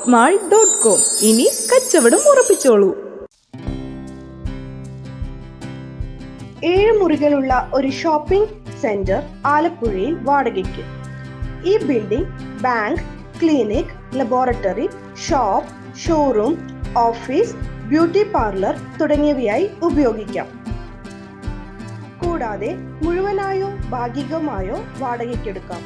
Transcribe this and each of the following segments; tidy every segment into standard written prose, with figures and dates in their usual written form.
shopmall.com. ഇനി കച്ചവടം ഉറപ്പിച്ചോളൂ. 7 മുറികളുള്ള ഒരു ഷോപ്പിംഗ് സെന്റർ ആലപ്പുഴയിൽ വാടകയ്ക്ക്. ഈ building bank, clinic, laboratory, shop, showroom, office, beauty parlour തുടങ്ങിയവയായി ഉപയോഗിക്കാം. കൂടാതെ മുഴുവനായോ ഭാഗികമായോ വാടകയ്ക്കെടുക്കാം.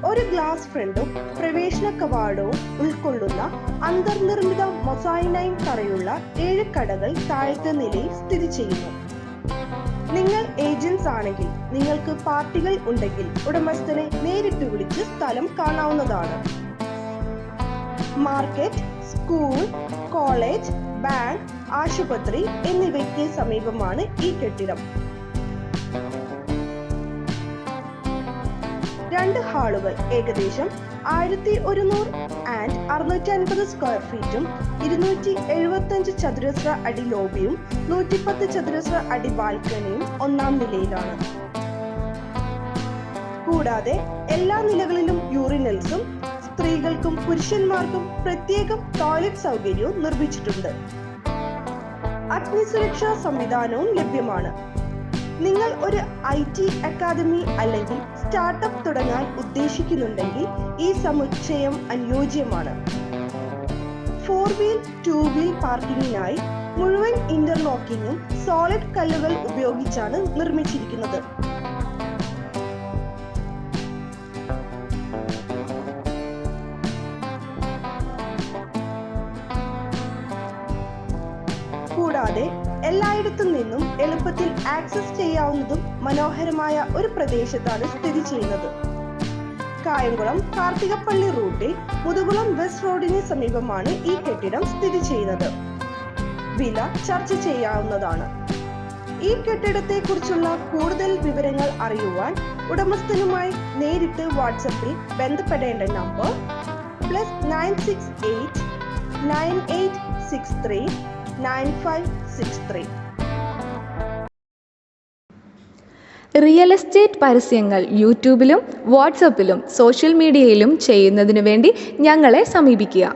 ഒരു ഗ്ലാസ് ഫ്രണ്ടും പ്രവേശന കവാടവും ഉൾക്കൊള്ളുന്ന അന്തർനിർമ്മിത മൊസൈനൈൻ തറയുള്ള 7 കടകൾ താഴത്തെ നിലയിൽ സ്ഥിതി ചെയ്യുന്നു. നിങ്ങൾ ഏജന്റ്സ് ആണെങ്കിൽ നിങ്ങൾക്ക് പാർട്ടികൾ ഉണ്ടെങ്കിൽ ഉടമസ്ഥനെ നേരിട്ട് വിളിച്ച് സ്ഥലം കാണാവുന്നതാണ്. മാർക്കറ്റ്, സ്കൂൾ, കോളേജ്, ബാങ്ക്, ആശുപത്രി എന്നിവയ്ക്ക് സമീപമാണ് ഈ കെട്ടിടം. 2 ഹാളുകൾ ഏകദേശം 1100 ആൻഡ് 650 സ്ക്വയർ ഫീറ്റും 275 ചതുരശ്ര അടി ലോബിയും 110 ചതുരശ്ര അടി ബാൽക്കണിയും 1-ാം നിലയിലാണ്. കൂടാതെ എല്ലാ നിലകളിലും യൂറിനൽസും സ്ത്രീകൾക്കും പുരുഷന്മാർക്കും പ്രത്യേകം ടോയ്ലറ്റ് സൗകര്യവും നിർമ്മിച്ചിട്ടുണ്ട്. അഗ്നിസുരക്ഷാ സംവിധാനവും ലഭ്യമാണ്. നിങ്ങൾ ഒരു IT അക്കാദമി അല്ലെങ്കിൽ സ്റ്റാർട്ടപ്പ് തുടങ്ങാൻ ഉദ്ദേശിക്കുന്നുണ്ടെങ്കിൽ ഈ സമുച്ചയം അനുയോജ്യമാണ്. 4 വീൽ 2 വീൽ പാർക്കിങ്ങിനായി മുഴുവൻ ഇന്റർലോക്കിങ്ങും സോളിഡ് കല്ലുകൾ ഉപയോഗിച്ചാണ് നിർമ്മിച്ചിരിക്കുന്നത്. കൂടാതെ എല്ലായിടത്തു നിന്നും എളുപ്പത്തിൽ ആക്സസ് ചെയ്യാവുന്നതും മനോഹരമായ ഒരു പ്രദേശത്താണ് സ്ഥിതി ചെയ്യുന്നത്. കായംകുളം കാർത്തികപ്പള്ളി റൂട്ടിൽ മുതുകുളം വെസ്റ്റ് റോഡിന് സമീപമാണ് ഈ കെട്ടിടം സ്ഥിതി ചെയ്യുന്നത്. വില ചർച്ച ചെയ്യാവുന്നതാണ്. ഈ കെട്ടിടത്തെ കുറിച്ചുള്ള കൂടുതൽ വിവരങ്ങൾ അറിയുവാൻ ഉടമസ്ഥനുമായി നേരിട്ട് വാട്സപ്പിൽ ബന്ധപ്പെടേണ്ട നമ്പർ +968 9863 9563. റിയൽ എസ്റ്റേറ്റ് പരസ്യങ്ങൾ യൂട്യൂബിലും വാട്സപ്പിലും സോഷ്യൽ മീഡിയയിലും ചെയ്യുന്നതിനു വേണ്ടി ഞങ്ങളെ സമീപിക്കുക.